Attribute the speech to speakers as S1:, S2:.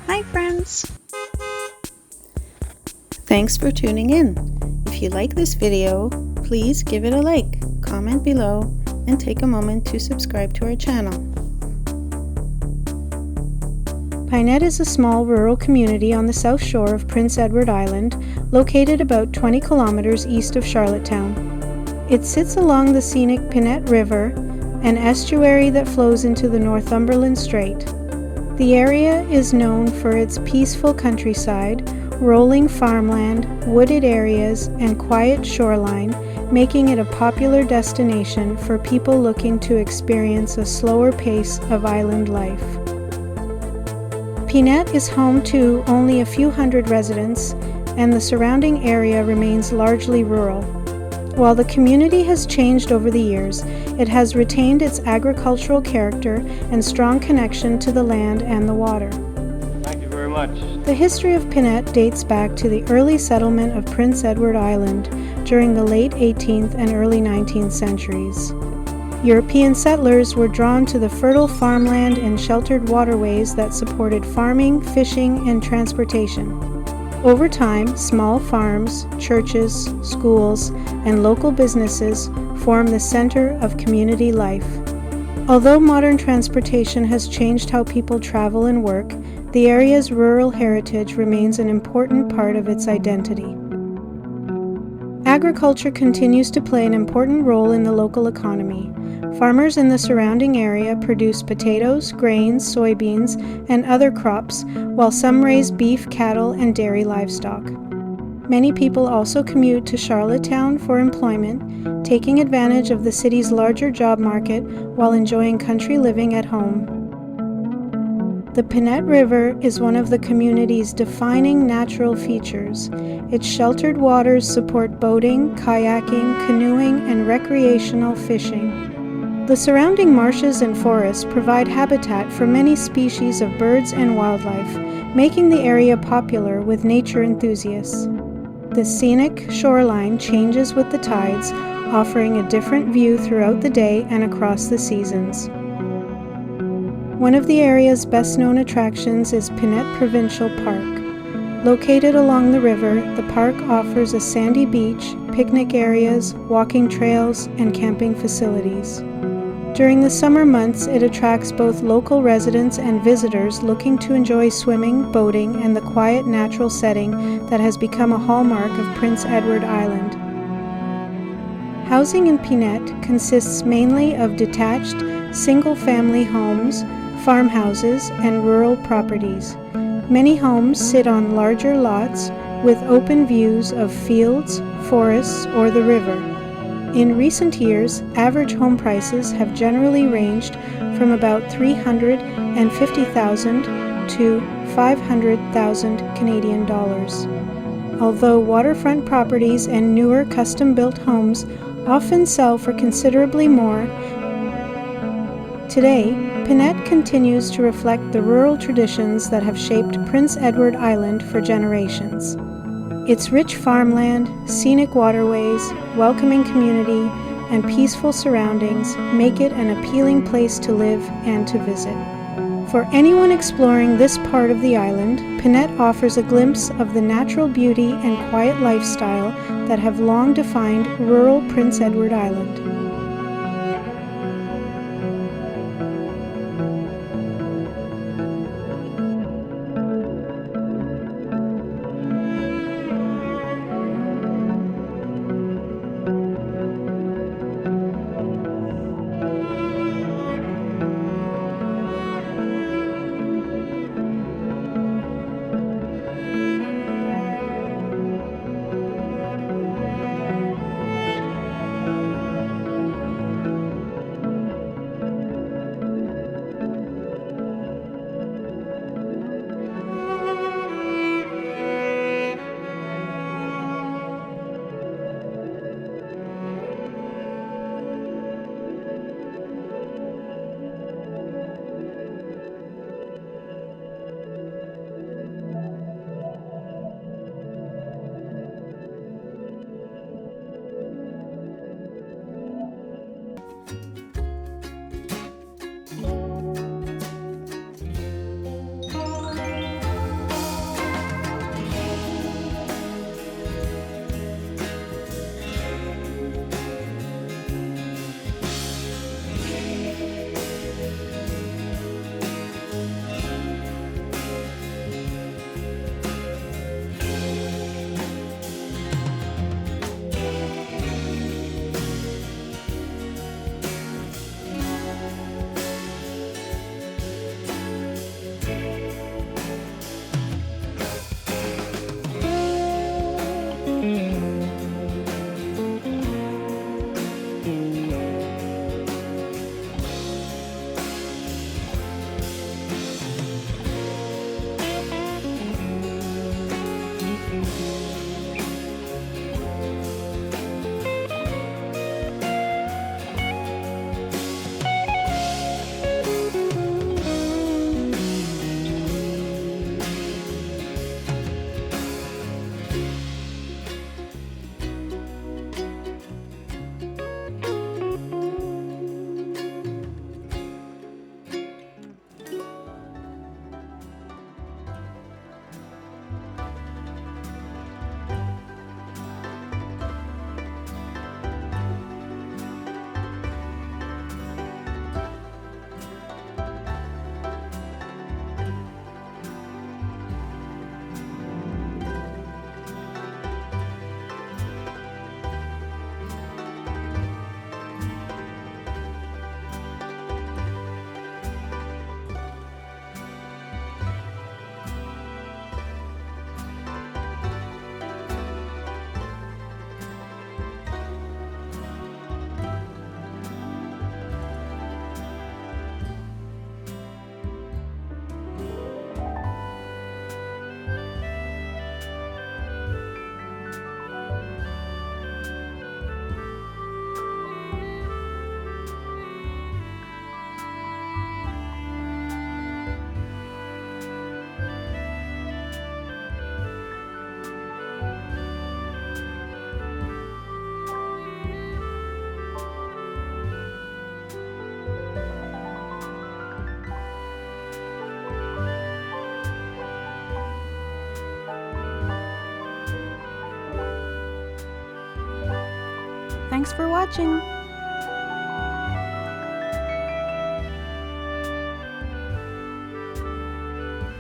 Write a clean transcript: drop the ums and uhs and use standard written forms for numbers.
S1: Hi friends! Thanks for tuning in. If you like this video, please give it a like, comment below, and take a moment to subscribe to our channel. Pinette is a small rural community on the south shore of Prince Edward Island, located about 20 kilometers east of Charlottetown. It sits along the scenic Pinette River, an estuary that flows into the Northumberland Strait. The area is known for its peaceful countryside, rolling farmland, wooded areas, and quiet shoreline, making it a popular destination for people looking to experience a slower pace of island life. Pinette is home to only a few hundred residents, and the surrounding area remains largely rural. While the community has changed over the years, it has retained its agricultural character and strong connection to the land and the water.
S2: Thank you very much.
S1: The history of Pinette dates back to the early settlement of Prince Edward Island during the late 18th and early 19th centuries. European settlers were drawn to the fertile farmland and sheltered waterways that supported farming, fishing, and transportation. Over time, small farms, churches, schools, and local businesses form the center of community life. Although modern transportation has changed how people travel and work, the area's rural heritage remains an important part of its identity. Agriculture continues to play an important role in the local economy. Farmers in the surrounding area produce potatoes, grains, soybeans, and other crops, while some raise beef, cattle, and dairy livestock. Many people also commute to Charlottetown for employment, taking advantage of the city's larger job market while enjoying country living at home. The Pinette River is one of the community's defining natural features. Its sheltered waters support boating, kayaking, canoeing, and recreational fishing. The surrounding marshes and forests provide habitat for many species of birds and wildlife, making the area popular with nature enthusiasts. The scenic shoreline changes with the tides, offering a different view throughout the day and across the seasons. One of the area's best-known attractions is Pinette Provincial Park. Located along the river, the park offers a sandy beach, picnic areas, walking trails, and camping facilities. During the summer months, it attracts both local residents and visitors looking to enjoy swimming, boating, and the quiet natural setting that has become a hallmark of Prince Edward Island. Housing in Pinette consists mainly of detached, single-family homes, farmhouses, and rural properties. Many homes sit on larger lots with open views of fields, forests, or the river. In recent years, average home prices have generally ranged from about $350,000 to $500,000 Canadian dollars. Although waterfront properties and newer custom-built homes often sell for considerably more, today, Pinette continues to reflect the rural traditions that have shaped Prince Edward Island for generations. Its rich farmland, scenic waterways, welcoming community, and peaceful surroundings make it an appealing place to live and to visit. For anyone exploring this part of the island, Pinette offers a glimpse of the natural beauty and quiet lifestyle that have long defined rural Prince Edward Island. Thanks for watching!